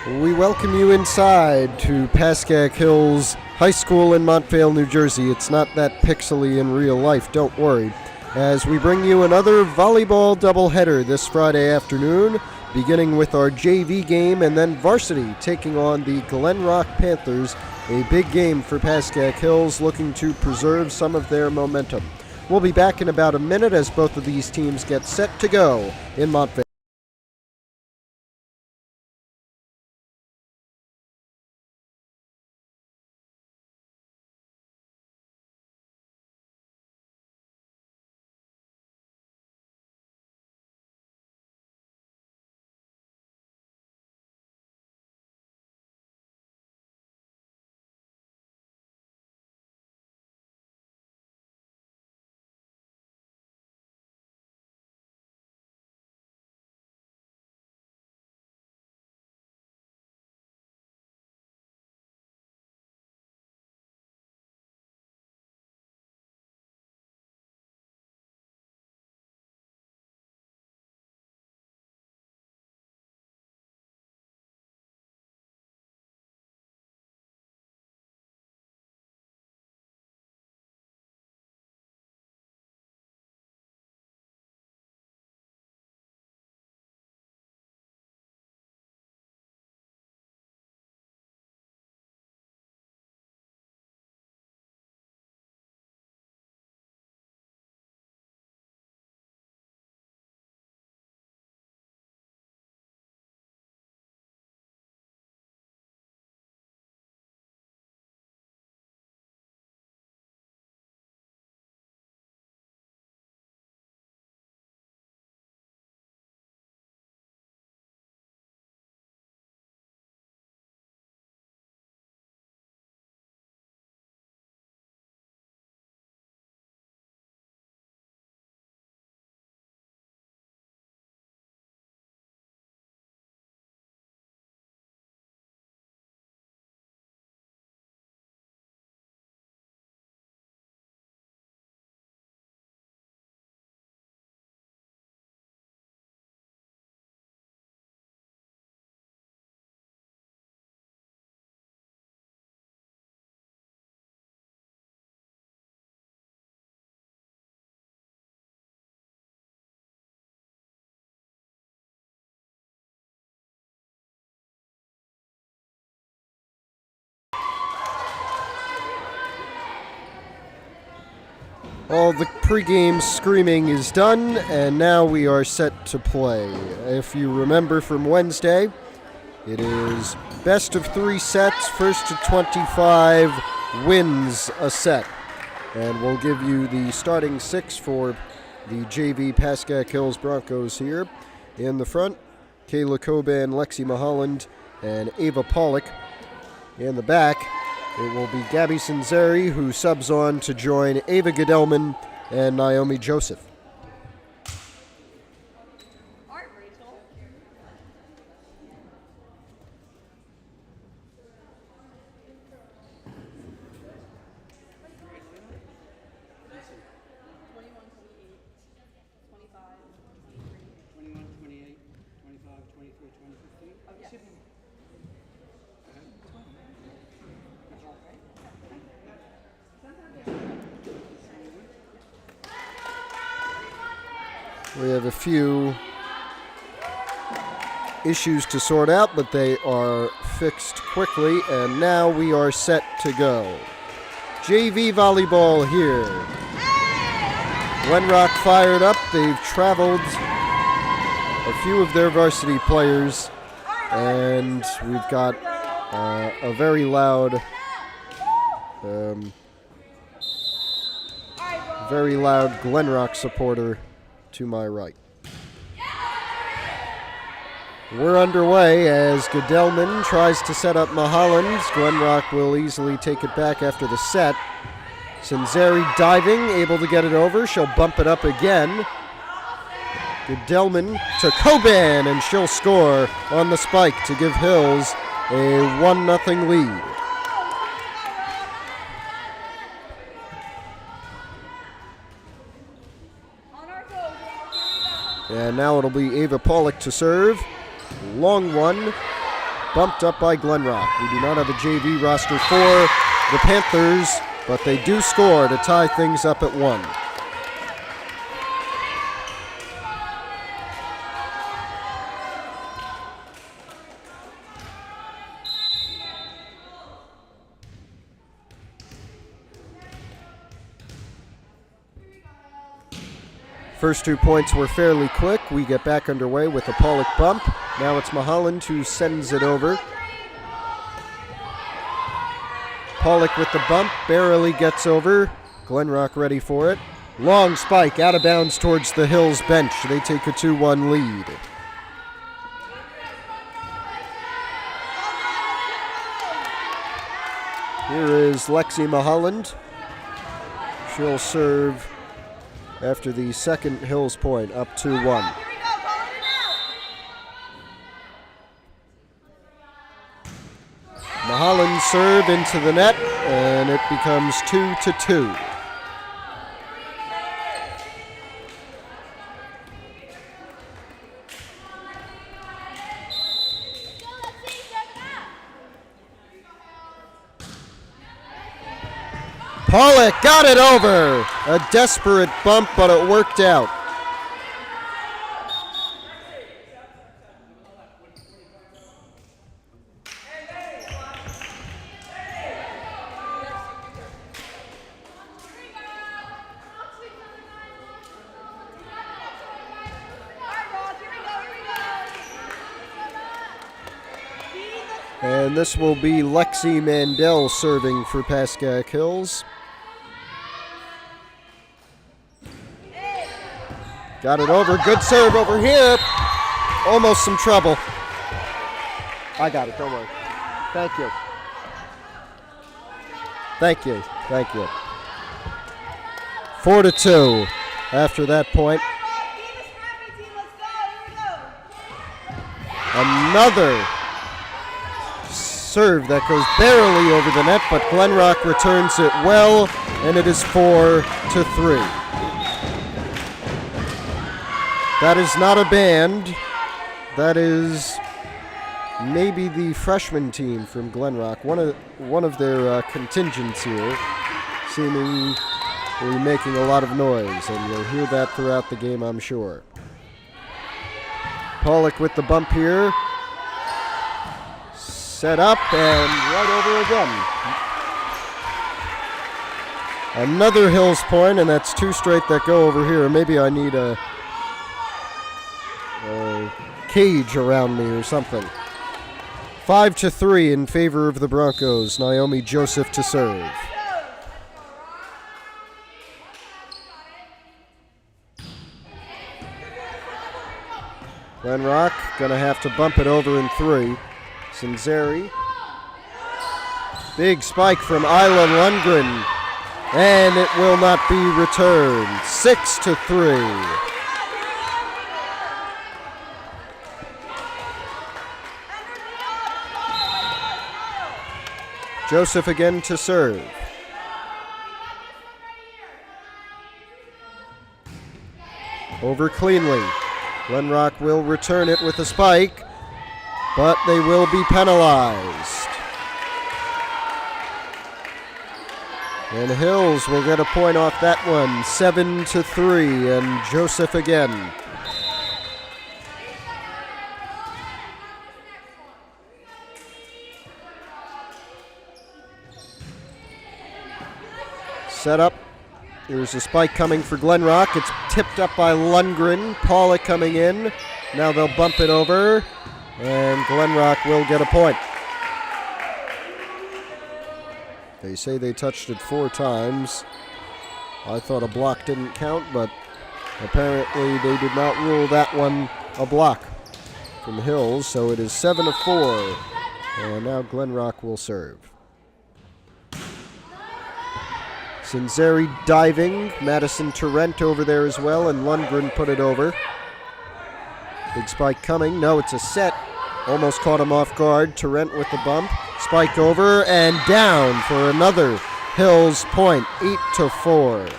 We welcome you inside to Pascack Hills High School in Montvale, New Jersey. It's not that pixely in real life, don't worry. As we bring you another volleyball doubleheader this Friday afternoon, beginning with our JV game and then varsity taking on the Glen Panthers, a big game for Pascack Hills looking to preserve some of their momentum. We'll be back in about a minute as both of these teams get set to go in Montvale. All the pregame screaming is done, and now we are set to play. If you remember from Wednesday, it is best of 3 sets, first to 25 wins a set. And we'll give you the starting 6 for the JV Pascack Hills Broncos here. In the front, Kayla Coban, Lexi Maholland, and Ava Pollock. In the back, it will be Gabby Sinzeri, who subs on to join Ava Gedelman and Naomi Joseph. We have a few issues to sort out, but they are fixed quickly, and now we are set to go. JV volleyball here. Glen fired up. They've traveled a few of their varsity players, and we've got a very loud Glen supporter to my right. We're underway as Gedelman tries to set up Maholland. Glen will easily take it back after the set. Sinzeri diving, able to get it over. She'll bump it up again. Gedelman to Coban, and she'll score on the spike to give Hills a 1-0 lead. And now it'll be Ava Pollock to serve. Long one. bumped up by Glen Rock. We do not have a JV roster for the Panthers, but they do score to tie things up at 1. First 2 points were fairly quick. We get back underway with a Pollock bump. Now it's Mulholland who sends it over. Pollock with the bump, barely gets over. Glen Rock ready for it. Long spike, out of bounds towards the Hills bench. They take a 2-1 lead. Here is Lexi Mulholland. She'll serve after the second Hills point, up 2-1. Mulholland serve into the net, and it becomes 2-2. Pollock got it over. A desperate bump, but it worked out. And this will be Lexi Mandel serving for Pascack Hills. Got it over. Good serve over here. Almost some trouble. I got it. Don't worry. Thank you. Thank you. Thank you. 4-2 after that point. Another serve that goes barely over the net, but Glen Rock returns it well, and it is 4-3. That is not a band. That is maybe the freshman team from Glen Rock, one of their contingents here, seemingly making a lot of noise, and you'll hear that throughout the game, I'm sure. Pollock with the bump here. Set up and right over again. Another Hills point, and that's 2 straight that go over here. Maybe I need a cage around me or something. 5-3 in favor of the Broncos. Naomi Joseph to serve. Glen Rock gonna have to bump it over in 3. Sinzeri. Big spike from Isla Lundgren, and it will not be returned. 6-3. Joseph again to serve. Over cleanly. Glen Rock will return it with a spike, but they will be penalized. And Hills will get a point off that one, 7-3, and Joseph again. Set up. There's a spike coming for Glen Rock. It's tipped up by Lundgren. Pollock coming in. Now they'll bump it over, and Glen Rock will get a point. They say they touched it 4 times. I thought a block didn't count, but apparently they did not rule that one a block from Hills, so it is 7-4. And now Glen Rock will serve. Sinzeri diving. Madison Tarrant over there as well, and Lundgren put it over. Big spike coming. No, it's a set. Almost caught him off guard. Tarrant with the bump. Spike over and down for another Hills point. 8-4.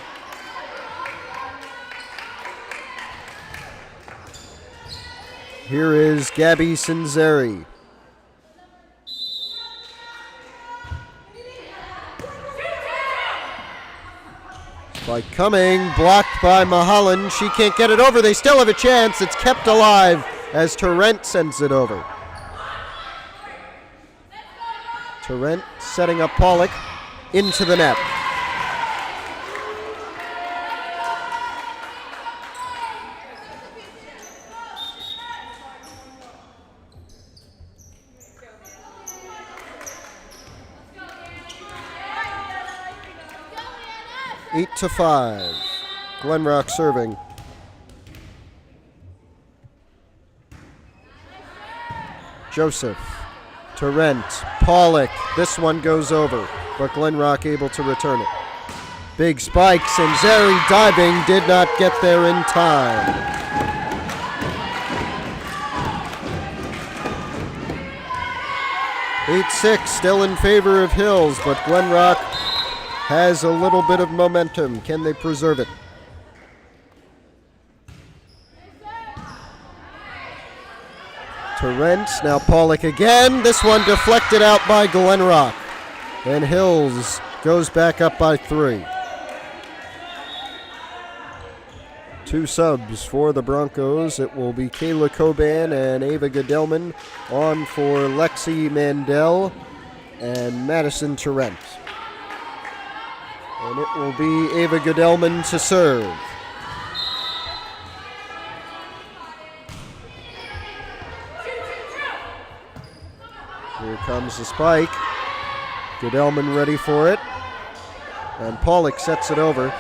Here is Gabby Sinzeri. Spike coming, blocked by Mahalan. She can't get it over. They still have a chance. It's kept alive as Tarrant sends it over. Tarrant setting up Pollock into the net. Eight to 5. Glenrock serving. Joseph, Tarrant, Pollock. This one goes over, but Glenrock able to return it. Big spikes, and Zeri diving did not get there in time. Eight 6, still in favor of Hills, but Glenrock has a little bit of momentum. Can they preserve it? Tarrant, now Pollock again. This one deflected out by Glenrock. And Hills goes back up by 3. 2 subs for the Broncos. It will be Kayla Coban and Ava Godelman on for Lexi Mandel and Madison Tarrant. And it will be Ava Godelman to serve. Here comes the spike. Godelman ready for it. And Pollock sets it over.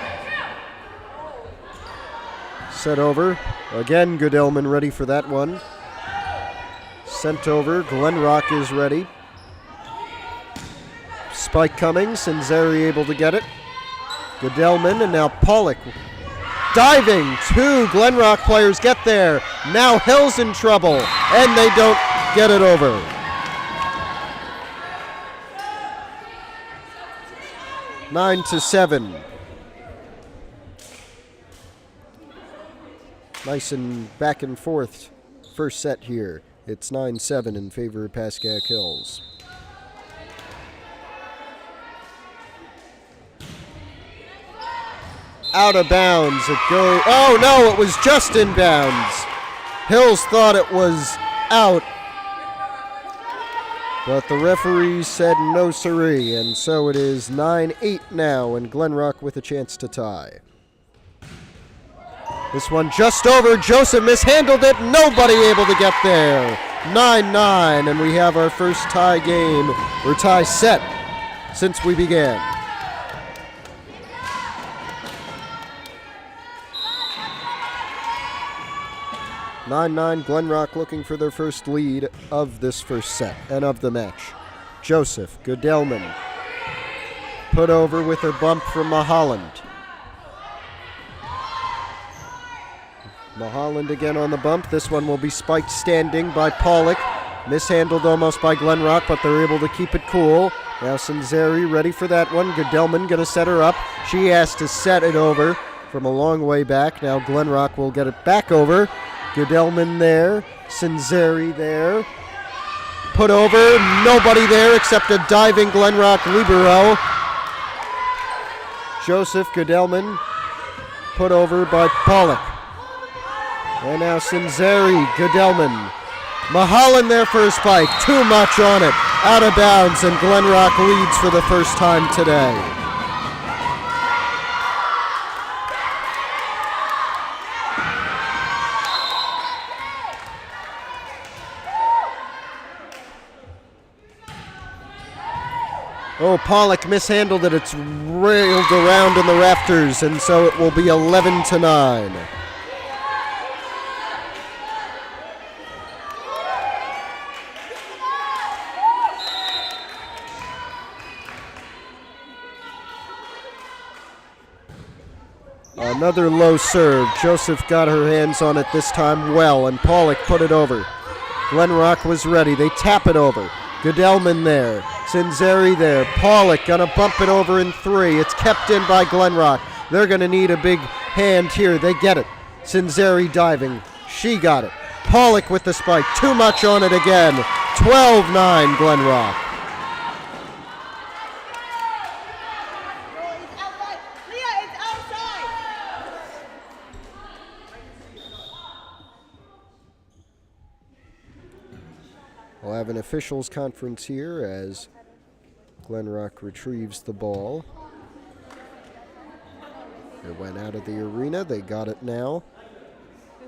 Set over. Again, Godelman ready for that one. Sent over. Glenrock is ready. Spike coming. Sinzeri able to get it. Godelman, and now Pollock diving. 2 Glenrock players get there. Now Hill's in trouble, and they don't get it over. Nine to 7. Nice and back and forth first set here. It's 9-7 in favor of Pascack Hills. Out of bounds. It goes. Oh no, it was just in bounds. Hills thought it was out, but the referee said no siree, and so it is 9-8 now, and Glenrock with a chance to tie. This one just over. Joseph mishandled it. Nobody able to get there. 9-9, and we have our first tie game, or tie set, since we began. 9-9, Glenrock looking for their first lead of this first set and of the match. Joseph, Godelman, put over with a bump from Mahaland. Mahaland again on the bump. This one will be spiked standing by Pollock. Mishandled almost by Glenrock, but they're able to keep it cool. Now Sinzeri ready for that one. Godelman going to set her up. She has to set it over from a long way back. Now Glenrock will get it back over. Godelman there, Sinzeri there. Put over, nobody there except a diving Glenrock libero. Joseph Godelman put over by Pollock. And now Sinzeri, Godelman. Mahalan there for a spike, too much on it. Out of bounds, and Glenrock leads for the first time today. Oh, Pollock mishandled it. It's railed around in the rafters, and so it will be 11-9. Another low serve. Joseph got her hands on it this time well, and Pollock put it over. Glenrock was ready. They tap it over. Godelman there. Sinzeri there. Pollock gonna bump it over in 3. It's kept in by Glenrock. They're gonna need a big hand here. They get it. Sinzeri diving. She got it. Pollock with the spike. Too much on it again. 12-9 Glenrock. We'll have an officials conference here as Glen Rock retrieves the ball. It went out of the arena. They got it now.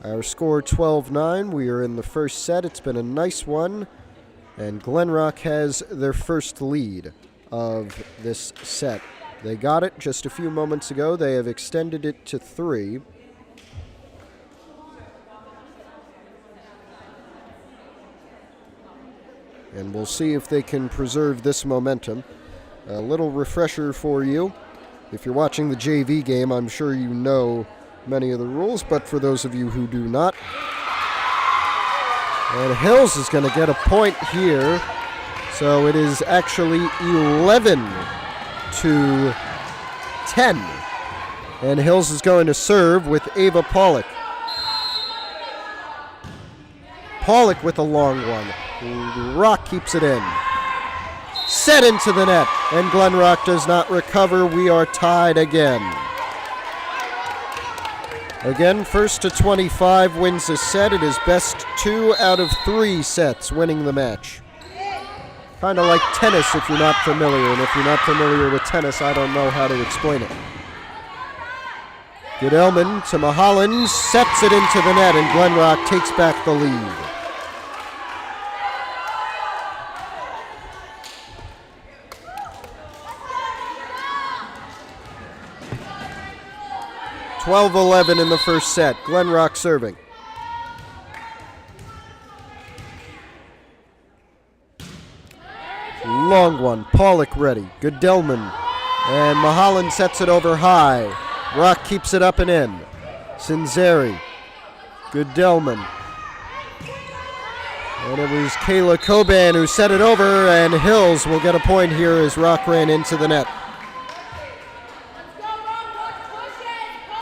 Our score 12-9. We are in the first set. It's been a nice one. And Glen Rock has their first lead of this set. They got it just a few moments ago. They have extended it to 3. And we'll see if they can preserve this momentum. A little refresher for you. If you're watching the JV game, I'm sure you know many of the rules, but for those of you who do not. And Hills is going to get a point here. So it is actually 11-10. And Hills is going to serve with Ava Pollock. Pollock with a long one. Rock keeps it in. Set into the net, and Glen Rock does not recover. We are tied again. Again, first to 25 wins the set. It is best 2 out of 3 sets winning the match. Kind of like tennis if you're not familiar, and if you're not familiar with tennis, I don't know how to explain it. Goodelman to Mahalan, sets it into the net, and Glen Rock takes back the lead. 12-11 in the first set. Glen Rock serving. Long one. Pollock ready. Goodelman. And Mahalan sets it over high. Rock keeps it up and in. Sinzeri. Goodelman. And it was Kayla Coban who set it over, and Hills will get a point here as Rock ran into the net.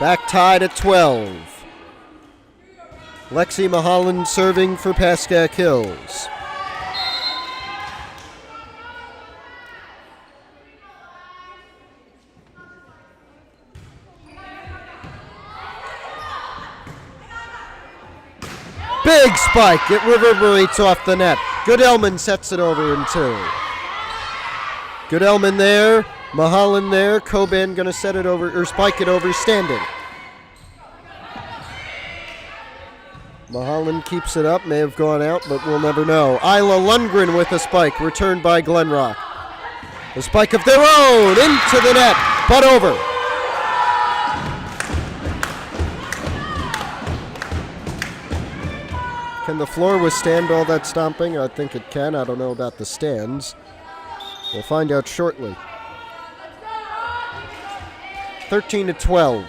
Back tied at 12. Lexi Mahalan serving for Pascack Hills. Big spike. It reverberates off the net. Goodelman sets it over in 2. Goodelman there. Mahalan there. Coban going to set it over, or spike it over standing. Mahalan keeps it up. May have gone out, but we'll never know. Isla Lundgren with a spike. Returned by Glen Rock. A spike of their own. Into the net. But over. Can the floor withstand all that stomping? I think it can. I don't know about the stands. We'll find out shortly. 13-12.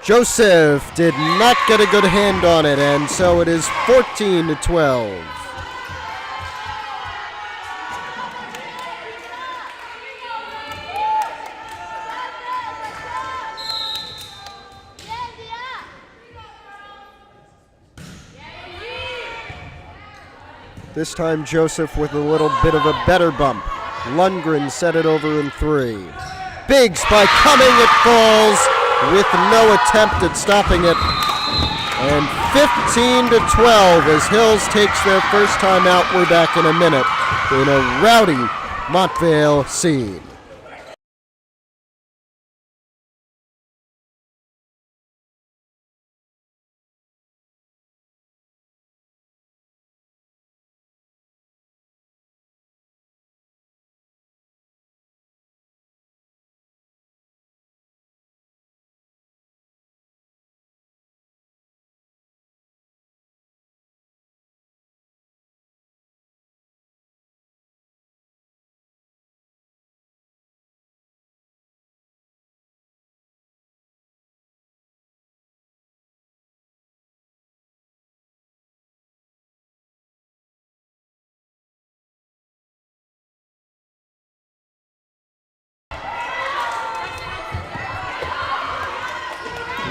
Joseph did not get a good hand on it, and so it is 14-12. This time Joseph with a little bit of a better bump. Lundgren set it over in 3. Big spike coming, it falls with no attempt at stopping it. And 15-12 as Hills takes their first time out. We're back in a minute in a rowdy Montvale scene.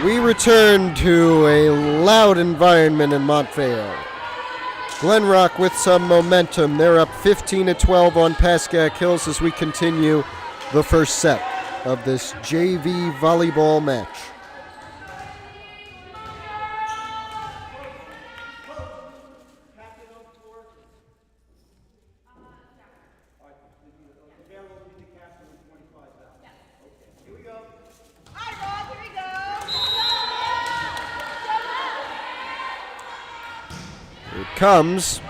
We return to a loud environment in Montvale. Glen Rock with some momentum. They're up 15-12 on Pascack Hills as we continue the first set of this JV volleyball match. Here it comes.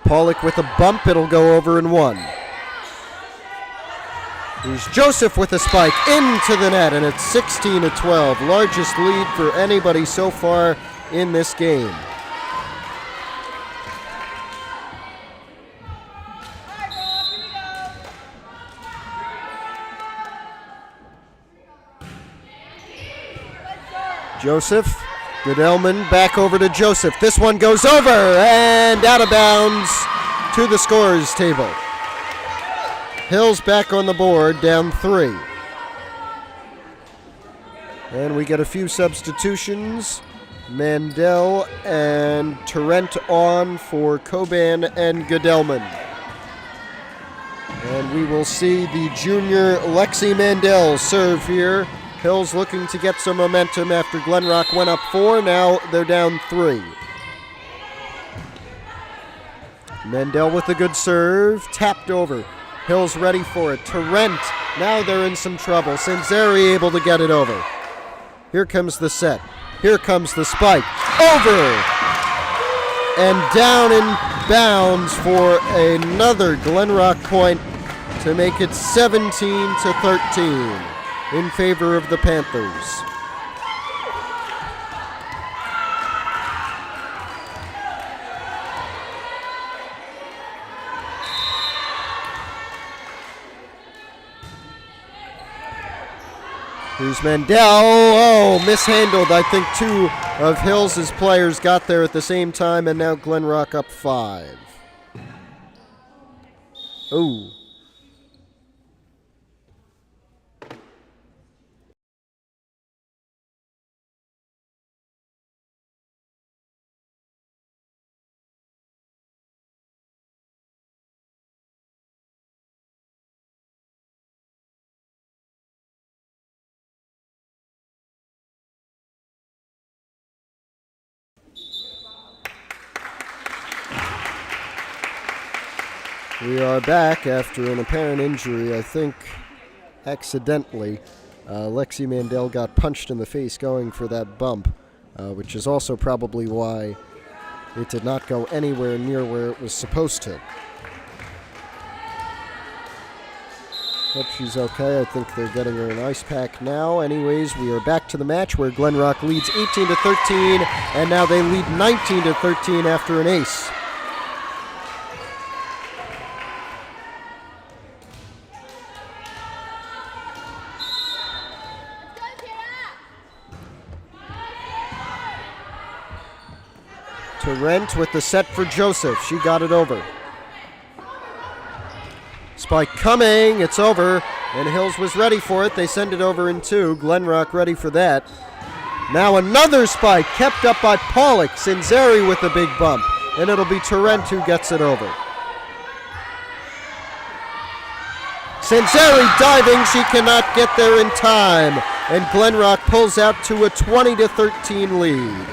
Pollock with a bump. It'll go over and one. Here's Joseph with a spike into the net, and it's 16-12. Largest lead for anybody so far in this game. Joseph, Godelman back over to Joseph. This one goes over and out of bounds to the scorer's table. Hills back on the board, down 3. And we get a few substitutions. Mandel and Tarrant on for Coban and Godelman. And we will see the junior Lexi Mandel serve here. Hills looking to get some momentum after Glen Rock went up 4. Now they're down 3. Mandel with a good serve, tapped over. Hills ready for it. Tarrant, now they're in some trouble. Sanzeri able to get it over. Here comes the set. Here comes the spike. Over! And down in bounds for another Glen Rock point to make it 17-13 in favor of the Panthers. Here's Mandel. Oh, mishandled. I think 2 of Hills' players got there at the same time, and now Glen Rock up 5. Ooh. We are back after an apparent injury, I think accidentally. Lexi Mandel got punched in the face going for that bump, which is also probably why it did not go anywhere near where it was supposed to. Hope she's okay. I think they're getting her an ice pack now. Anyways, we are back to the match where Glen Rock leads 18-13, and now they lead 19-13 after an ace. Tarrant with the set for Joseph. She got it over. Spike coming. It's over. And Hills was ready for it. They send it over in 2. Glen Rock ready for that. Now another spike kept up by Pollock. Sanzeri with a big bump. And it'll be Tarrant who gets it over. Sanzeri diving. She cannot get there in time. And Glen Rock pulls out to a 20-13 lead.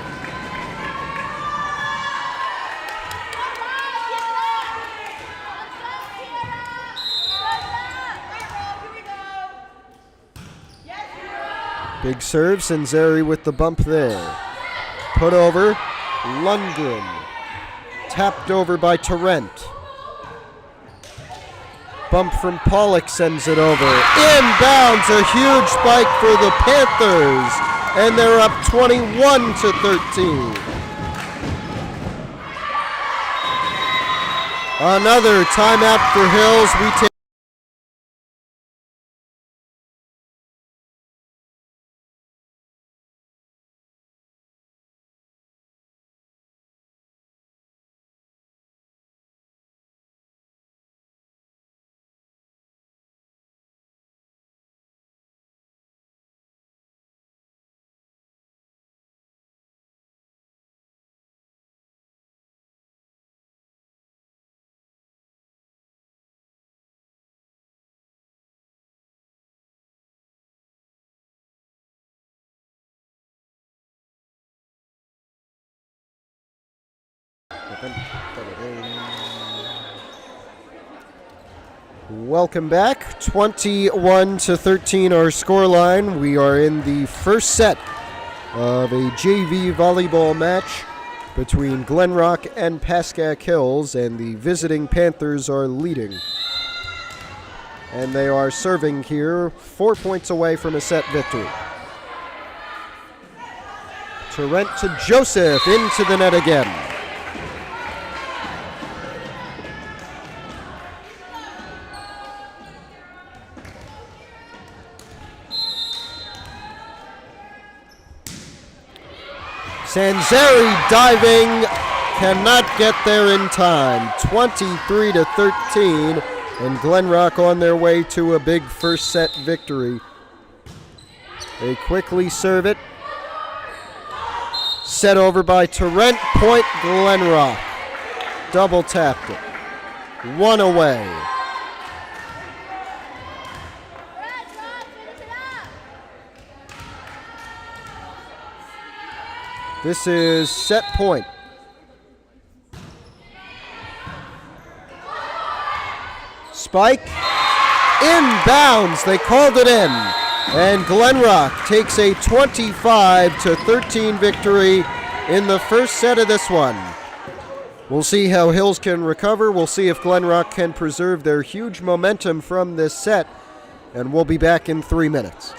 Big serve, Sanzeri with the bump there. Put over, Lundgren. Tapped over by Tarrant. Bump from Pollock sends it over. Inbounds, a huge spike for the Panthers. And they're up 21-13. Another timeout for Hills. We take Welcome back. 21-13 our scoreline. We are in the first set of a JV volleyball match between Glen Rock and Pascack Hills, and the visiting Panthers are leading. And they are serving here 4 points away from a set victory. Tarrant to Joseph, into the net again. Sanzeri diving, cannot get there in time. 23-13, and Glen Rock on their way to a big first set victory. They quickly serve it. Set over by Tarrant, point Glen Rock. Double tapped it. One away. This is set point. Spike, inbounds, they called it in. And Glen Rock takes a 25-13 victory in the first set of this one. We'll see how Hills can recover. We'll see if Glen Rock can preserve their huge momentum from this set. And we'll be back in 3 minutes.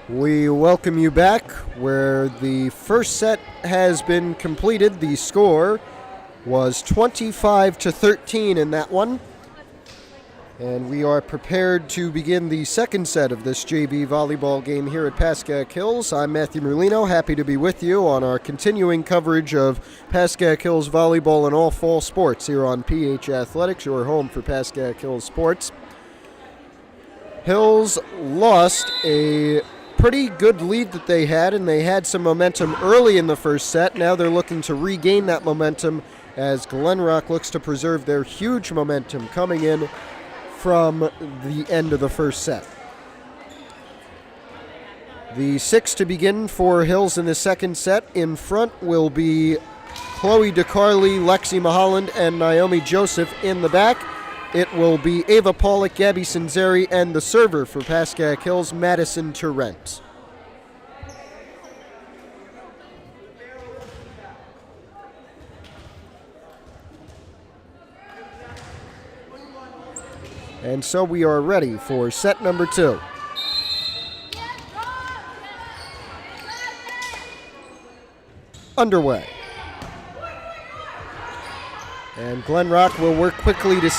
We welcome you back, where the first set has been completed. The score was 25-13 in that one. And we are prepared to begin the second set of this JV volleyball game here at Pascack Hills. I'm Matthew Merlino, happy to be with you on our continuing coverage of Pascack Hills volleyball and all fall sports here on PH Athletics, your home for Pascack Hills sports. Hills lost a pretty good lead that they had, and they had some momentum early in the first set. Now they're looking to regain that momentum as Glen Rock looks to preserve their huge momentum coming in from the end of the first set. The six to begin for Hills in the second set. In front will be Chloe DeCarli, Lexi Maholland, and Naomi Joseph. In the back, it will be Ava Pollock, Gabby Sanzeri, and the server for Pascack Hills, Madison Tarrant. And so we are ready for set number 2. Underway. And Glen Rock will work quickly to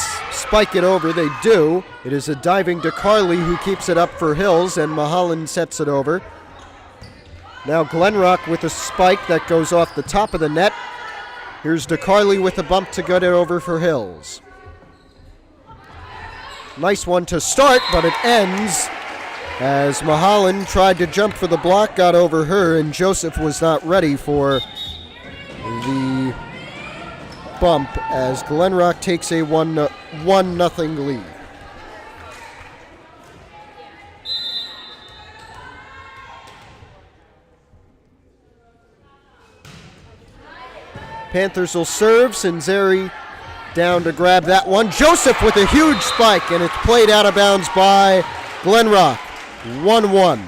spike it over. They do. It is a diving DeCarly who keeps it up for Hills, and Mulholland sets it over. Now Glenrock with a spike that goes off the top of the net. Here's DeCarly with a bump to get it over for Hills. Nice one to start, but it ends as Mulholland tried to jump for the block, got over her, and Joseph was not ready for the bump as Glenrock takes a 1-0 lead. Panthers will serve. Sinzeri down to grab that one. Joseph with a huge spike, and it's played out of bounds by Glenrock. 1-1.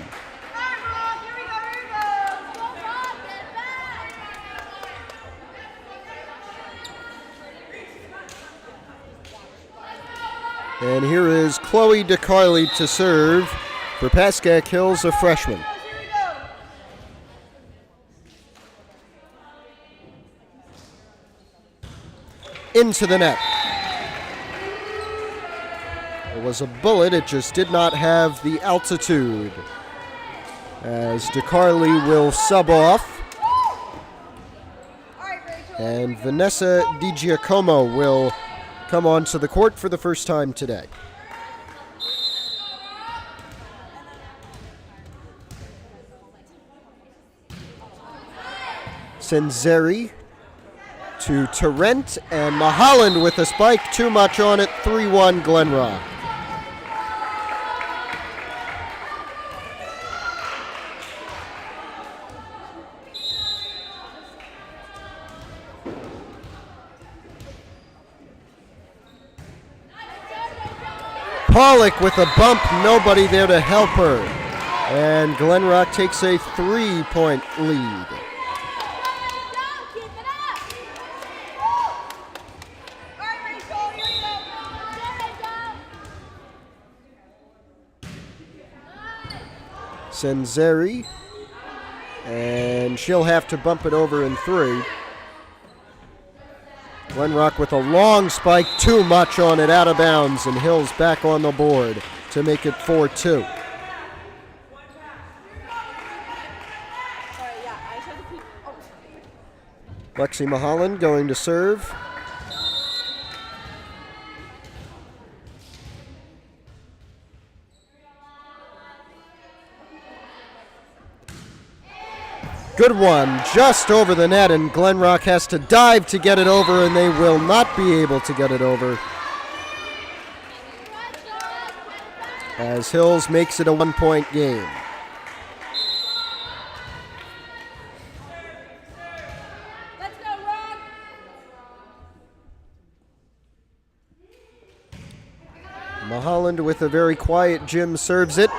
And here is Chloe DeCarly to serve for Pascack Hills, a freshman. Into the net. It was a bullet, it just did not have the altitude. As DeCarly will sub off. And Vanessa DiGiacomo will come onto the court for the first time today. Sinzeri to Tarrant, and Mulholland with a spike, too much on it, 3-1 Glenrock. Pollock with a bump, nobody there to help her. And Glenrock takes a 3-point lead. Sinzeri, and she'll have to bump it over in 3. Glenrock with a long spike, too much on it, out of bounds, and Hills back on the board to make it 4-2. Lexi Mulholland going to serve. Good one, just over the net, and Glenrock has to dive to get it over, and they will not be able to get it over. As Hills makes it a 1-point game. Let's go, Rock! Mulholland with a very quiet Jim serves it.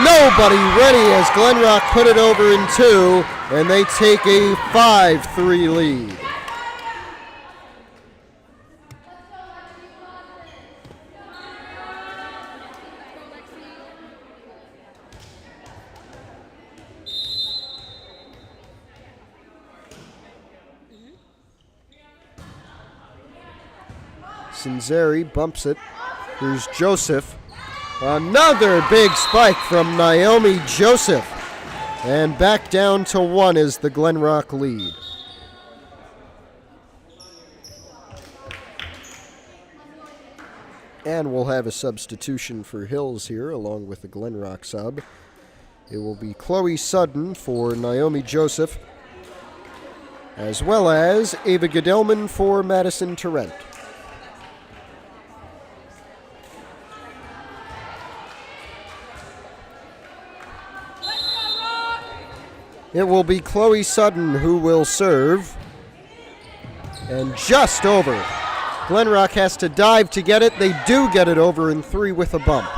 Nobody ready as Glenrock put it over in 2, and they take a 5-3 lead. Sinzeri bumps it. Here's Joseph. Another big spike from Naomi Joseph. And back down to 1 is the Glenrock lead. And we'll have a substitution for Hills here along with the Glenrock sub. It will be Chloe Sudden for Naomi Joseph, as well as Ava Gedelman for Madison Tarrant. It will be Chloe Sudden who will serve. And just over. Glenrock has to dive to get it. They do get it over in 3 with a bump.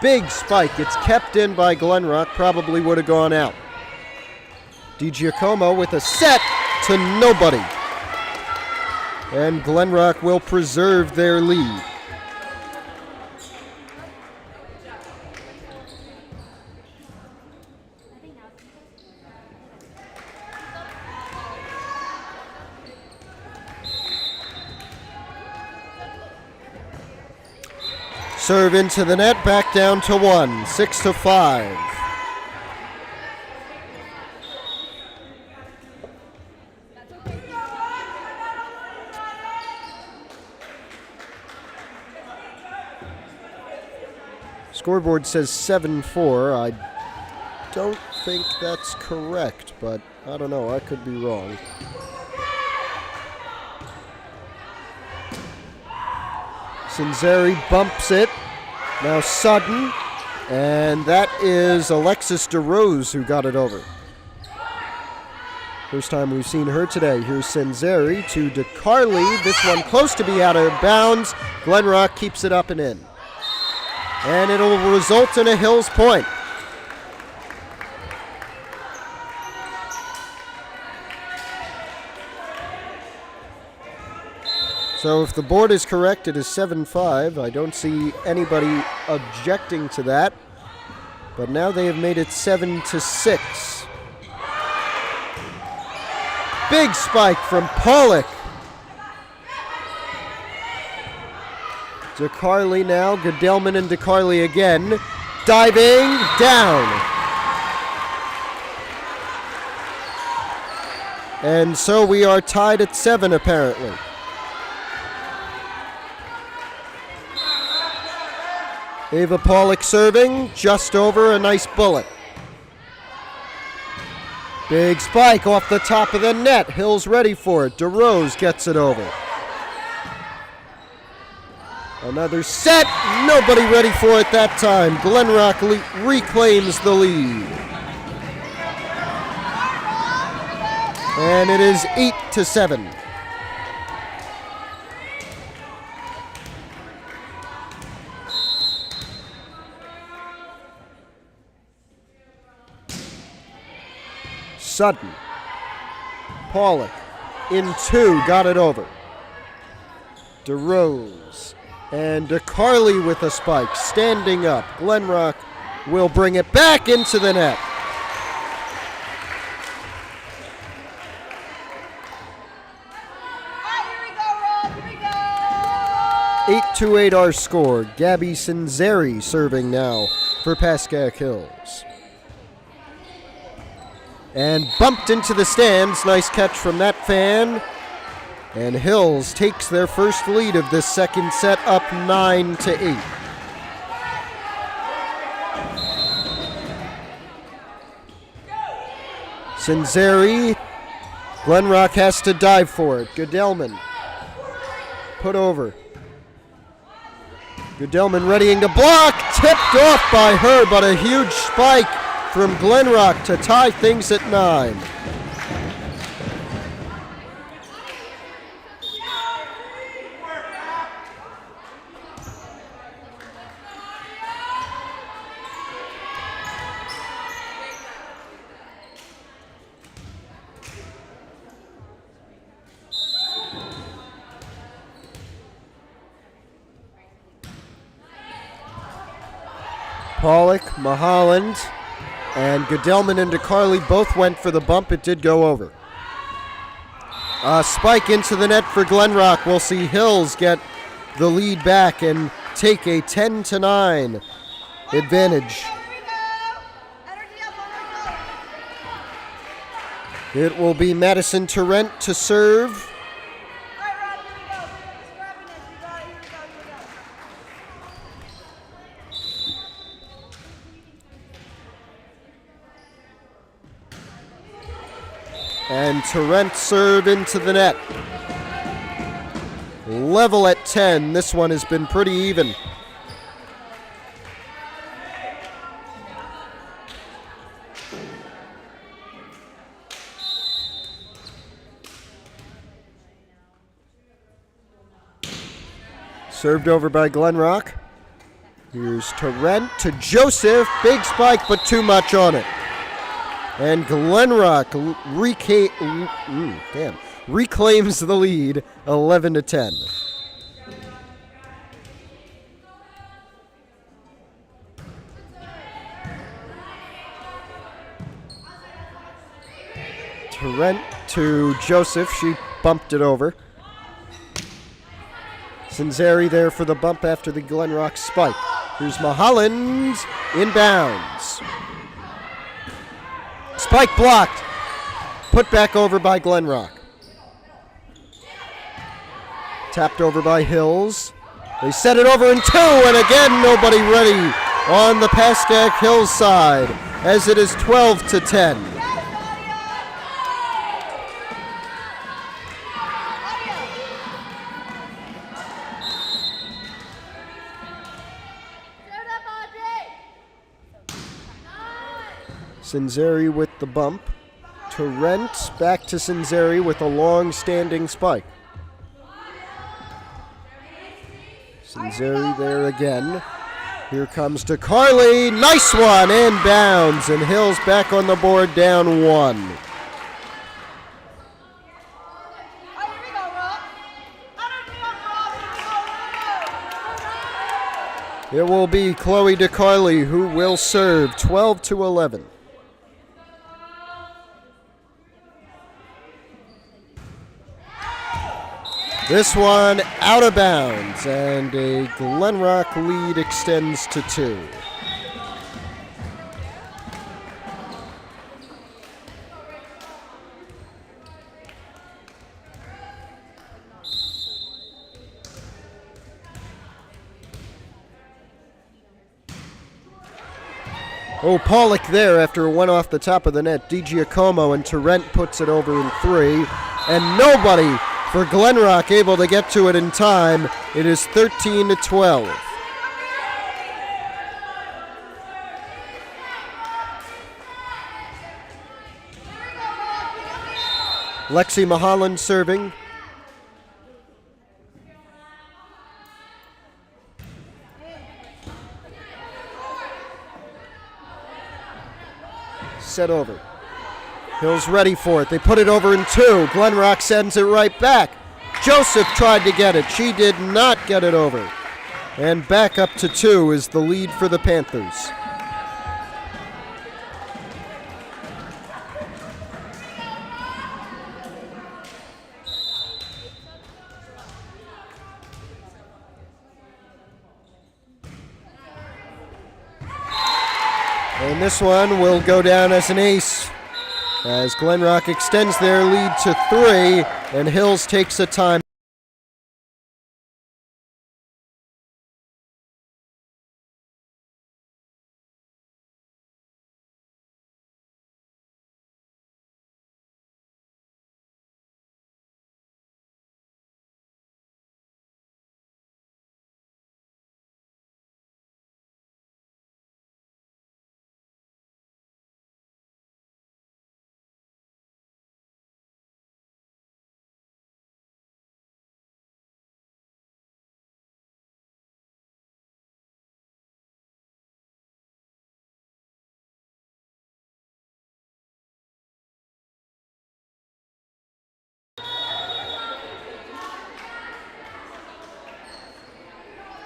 Big spike. It's kept in by Glenrock. Probably would have gone out. DiGiacomo with a set to nobody. And Glenrock will preserve their lead. serve into the net, back down to 1, 6-5. Scoreboard says 7-4. I don't think that's correct, but I don't know. I could be wrong. Cinzeri bumps it. Now Sutton. And that is Alexis DeRose who got it over. First time we've seen her today. Here's Cinzeri to DeCarly. This one close to be out of bounds. Glenrock keeps it up and in. And it'll result in a Hills point. So if the board is correct, it is 7-5. I don't see anybody objecting to that. But now they have made it 7-6. Big spike from Pollock. DeCarly now, Gedelman and DeCarly again. Diving down. And so we are tied at 7 apparently. Ava Pollock serving, just over, a nice bullet. Big spike off the top of the net. Hill's ready for it. DeRose gets it over. Another set. Nobody ready for it that time. Glenrock reclaims the lead. And it is 8-7. Sutton. Pollock in 2, got it over. DeRose. And DeCarly with a spike, standing up. Glenrock will bring it back into the net. Here we go. 8-8 our score. Gabby Cinzeri serving now for Pascack Hills. And bumped into the stands. Nice catch from that fan. And Hills takes their first lead of this second set, up 9-8. Cinzeri. Glenrock has to dive for it. Gedelman. Put over. Gedelman readying to block. Tipped off by her, but a huge spike from Glenrock to tie things at 9. Pollock, Maholland, and Gedelman and DeCarly both went for the bump. It did go over. A spike into the net for Glenrock. We'll see Hills get the lead back and take a 10-9 advantage. It will be Madison Tarrant to serve. And Tarrant serve into the net. Level at 10. This one has been pretty even. Served over by Glenrock. Here's Tarrant to Joseph. Big spike, but too much on it. And Glenrock reclaims the lead, 11-10. Tarrant to Joseph. She bumped it over. Sinzeri there for the bump after the Glen Rock spike. Here's Mahaland inbounds. Spike blocked. Put back over by Glen Rock. Tapped over by Hills. They set it over in 2, and again nobody ready on the Pascack Hills side as it is 12-10. Sinzeri with the bump. Torrent back to Sinzeri with a long-standing spike. Sinzeri there again. Here comes DeCarly. Nice one, and bounds. And Hills back on the board, down 1. It will be Chloe DeCarly who will serve, 12-11. This one out of bounds, and a Glen Rock lead extends to 2. Oh, Pollock there after it went off the top of the net. DiGiacomo and Torrent puts it over in 3, and nobody for Glen Rock able to get to it in time. It is 13-12. Lexi Mahaland serving. Set over. Hills ready for it. They put it over in 2. Glen Rock sends it right back. Joseph tried to get it. She did not get it over. And back up to 2 is the lead for the Panthers. And this one will go down as an ace as Glen Rock extends their lead to 3, and Hills takes a time.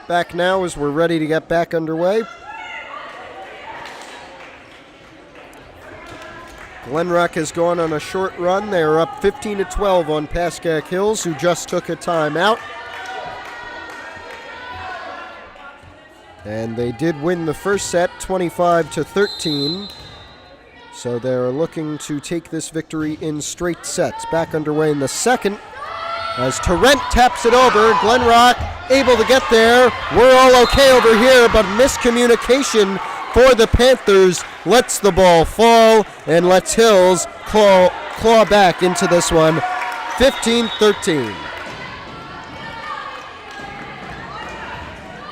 Back now as we're ready to get back underway. Glen Rock has gone on a short run. They are up 15-12 on Pascack Hills, who just took a timeout. And they did win the first set 25-13. So they're looking to take this victory in straight sets. Back underway in the second as Torrent taps it over. Glen Rock able to get there. We're all okay over here, but miscommunication for the Panthers lets the ball fall and lets Hills claw back into this one. 15-13.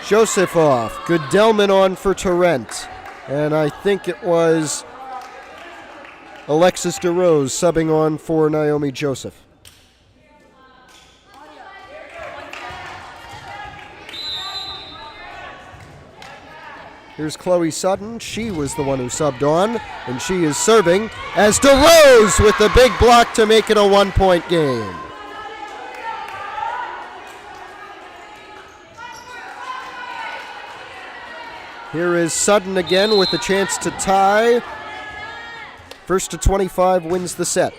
Joseph off. Goodellman on for Torrent. And I think it was Alexis DeRose subbing on for Naomi Joseph. Here's Chloe Sutton. She was the one who subbed on, and she is serving as DeRose with the big block to make it a 1-point game. Here is Sutton again with a chance to tie. First to 25 wins the set.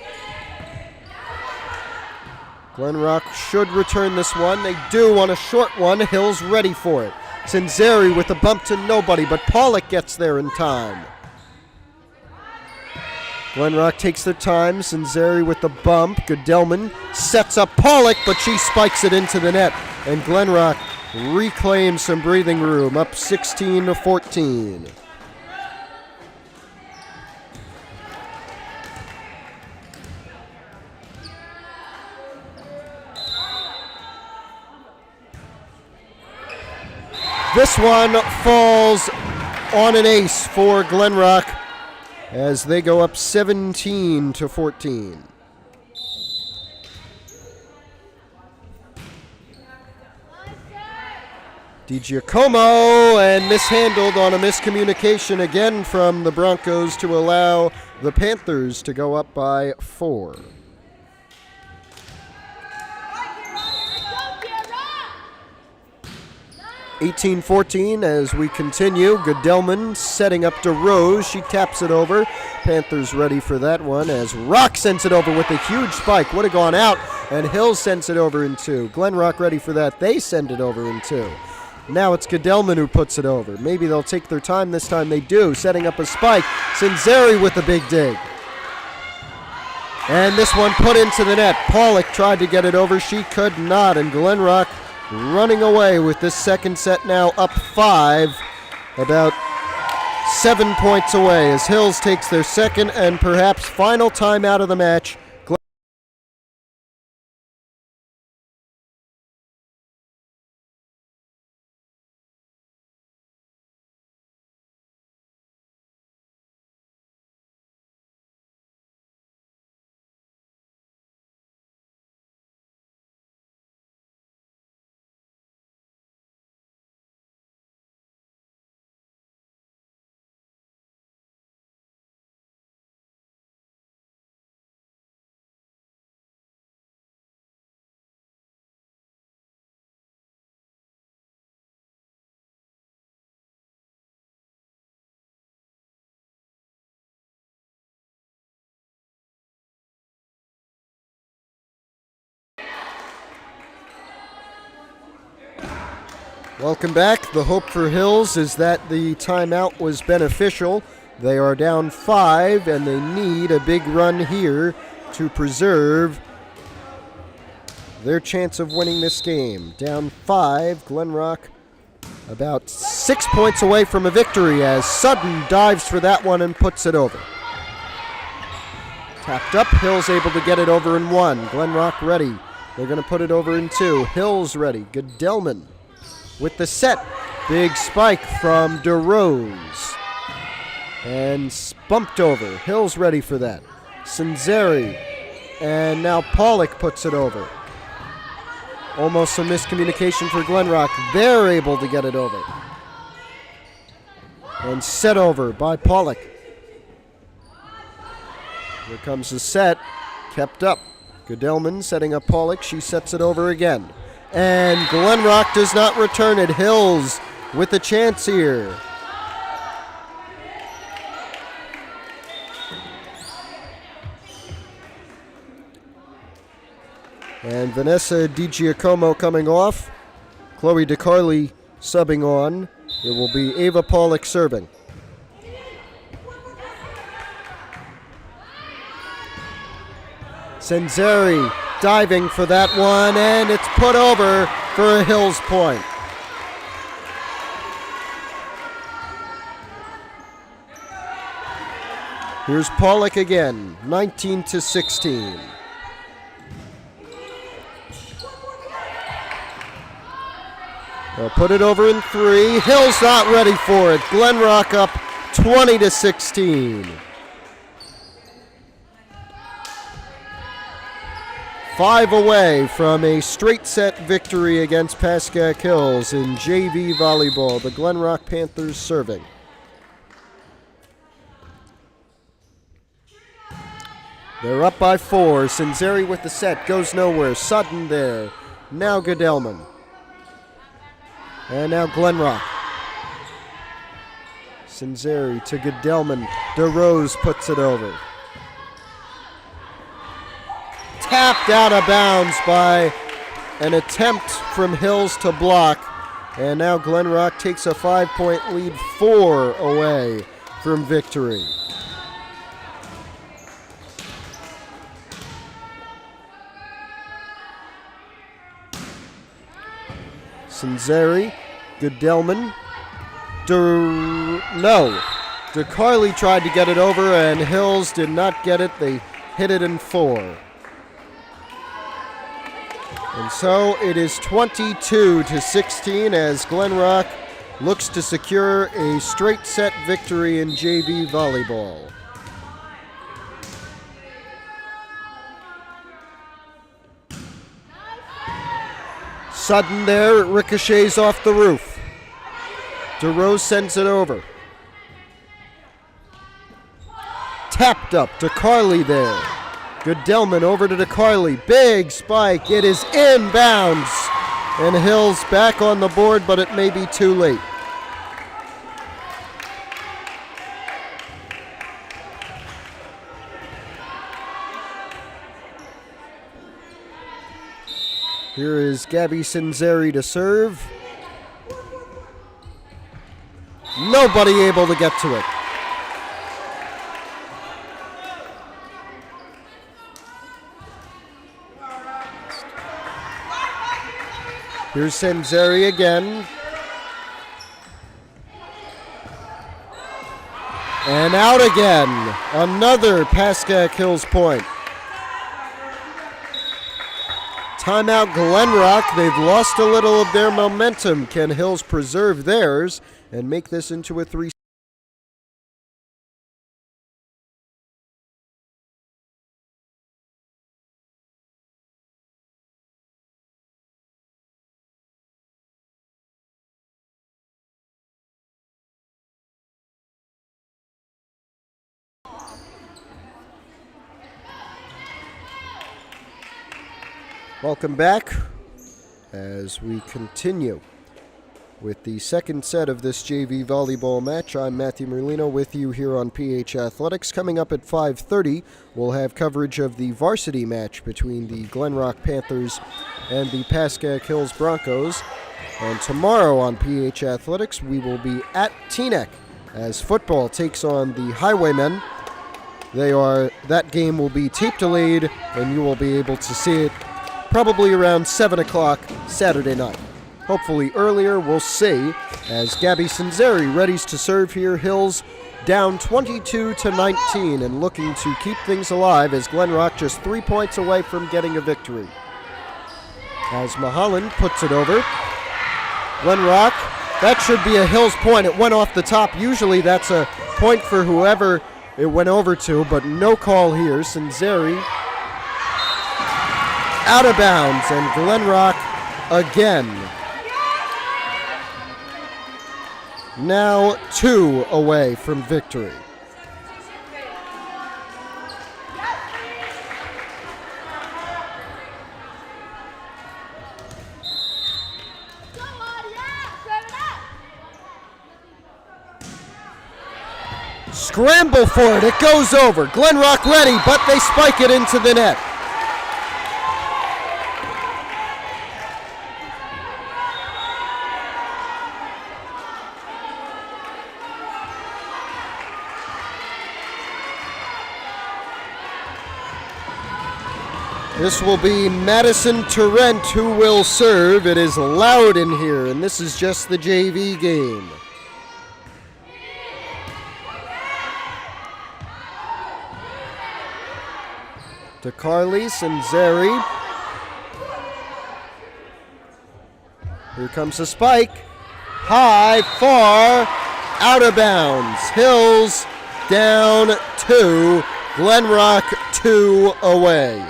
Glen Rock should return this one. They do on a short one. Hill's ready for it. Sinzeri with a bump to nobody, but Pollock gets there in time. Glen Rock takes their time. Sinzeri with the bump. Goodellman sets up Pollock, but she spikes it into the net. And Glen Rock reclaims some breathing room, up 16-14. This one falls on an ace for Glen Rock as they go up 17-14. DiGiacomo and mishandled on a miscommunication again from the Broncos to allow the Panthers to go up by 4. 18-14 as we continue. Goodellman setting up DeRose. She taps it over. Panthers ready for that one as Rock sends it over with a huge spike. Would have gone out, and Hill sends it over in 2. Glen Rock ready for that. They send it over in 2. Now it's Goodellman who puts it over. Maybe they'll take their time this time. They do, setting up a spike. Sinzeri with a big dig. And this one put into the net. Pollock tried to get it over. She could not, and Glen Rock running away with this second set now up 5, about 7 points away as Hills takes their second and perhaps final timeout of the match. Welcome back. The hope for Hills is that the timeout was beneficial. They are down 5, and they need a big run here to preserve their chance of winning this game. Down 5, Glen Rock about 6 points away from a victory as Sutton dives for that one and puts it over. Tapped up, Hills able to get it over in 1. Glen Rock ready. They're going to put it over in 2. Hills ready. Goodellman with the set. Big spike from DeRose. And bumped over. Hills ready for that. Sinzeri. And now Pollock puts it over. Almost a miscommunication for Glen Rock. They're able to get it over. And set over by Pollock. Here comes the set. Kept up. Goodellman setting up Pollock. She sets it over again. And Glen Rock does not return it. Hills with a chance here. And Vanessa DiGiacomo coming off. Chloe DeCarli subbing on. It will be Ava Pollock serving. Sinzeri diving for that one, and it's put over for a Hills point. Here's Pollock again, 19-16. They'll put it over in 3. Hills not ready for it. Glen Rock up 20-16. 5 away from a straight set victory against Pascack Hills in JV volleyball. The Glen Rock Panthers serving. They're up by 4. Sinzeri with the set. Goes nowhere. Sutton there. Now Goodellman. And now Glen Rock. Sinzeri to Goodellman. DeRose puts it over. tapped out of bounds by an attempt from Hills to block. And now Glen Rock takes a 5-point lead, 4 away from victory. Sinzeri, Goodellman, DeCarly tried to get it over, and Hills did not get it. They hit it in 4. And so it is 22-16 as Glen Rock looks to secure a straight set victory in JV volleyball. Sudden there, it ricochets off the roof. DeRose sends it over. Tapped up, DeCarly there. Goodellman over to DeCarly. Big spike, it is inbounds. And Hills back on the board, but it may be too late. Here is Gabby Sinzeri to serve. Nobody able to get to it. Here's Sinzeri again. And out again. Another Pascack Hills point. Timeout Glen Rock. They've lost a little of their momentum. Can Hills preserve theirs and make this into a 3? Welcome back as we continue with the second set of this JV volleyball match. I'm Matthew Merlino with you here on PH Athletics. Coming up at 5:30, we'll have coverage of the varsity match between the Glen Rock Panthers and the Pascack Hills Broncos. And tomorrow on PH Athletics, we will be at Teaneck as football takes on the Highwaymen. That game will be tape delayed, and you will be able to see it probably around 7 o'clock Saturday night. Hopefully earlier, we'll see, as Gabby Sinzeri readies to serve here. Hills down 22-19 and looking to keep things alive as Glen Rock just 3 points away from getting a victory. As Mahalan puts it over. Glen Rock, that should be a Hills point. It went off the top. Usually that's a point for whoever it went over to, but no call here. Sinzeri out of bounds, and Glen Rock again. Now 2 away from victory. Scramble for it. It goes over. Glen Rock ready, but they spike it into the net. This will be Madison Tarrant who will serve. It is loud in here, and this is just the JV game. DeCarly, Sinzeri. Here comes the spike. High, far, out of bounds. Hills down 2. Glen Rock 2 away.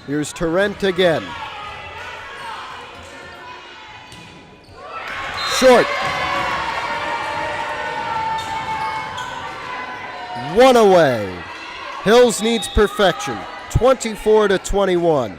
Here's Tarrant again. Short. 1 away. Hills needs perfection. 24-21.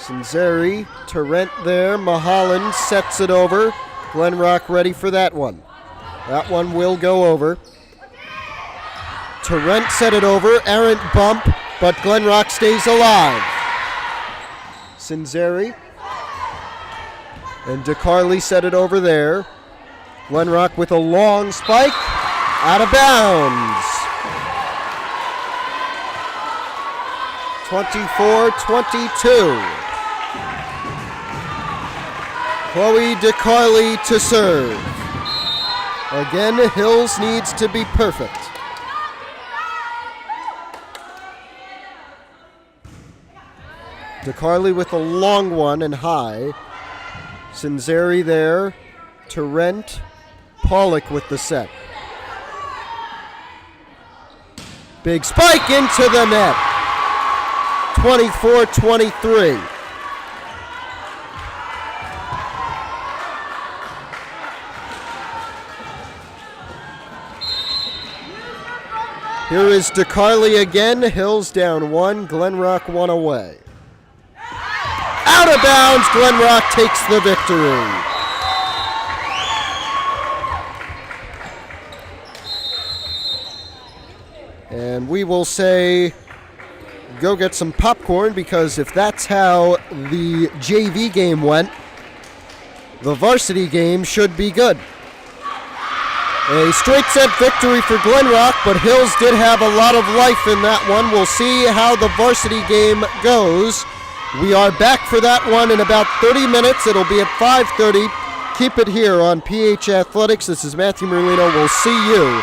Sinzeri, Tarrant there. Mahalan sets it over. Glen Rock ready for that one. That one will go over. Tarrant set it over. Errant bump, but Glen Rock stays alive. Sinzeri and DeCarly set it over there. Glen Rock with a long spike. Out of bounds. 24-22. Chloe DeCarly to serve. Again, Hills needs to be perfect. DeCarly with a long one and high. Sinzeri there. Tarrant. Pollock with the set. Big spike into the net. 24-23. Here is DeCarly again. Hills down one. Glen Rock one away. Out of bounds. Glen Rock takes the victory. And we will say, go get some popcorn, because if that's how the JV game went, the varsity game should be good. A straight set victory for Glen Rock, but Hills did have a lot of life in that one. We'll see how the varsity game goes. We are back for that one in about 30 minutes. It'll be at 5:30. Keep it here on PH Athletics. This is Matthew Merlino. We'll see you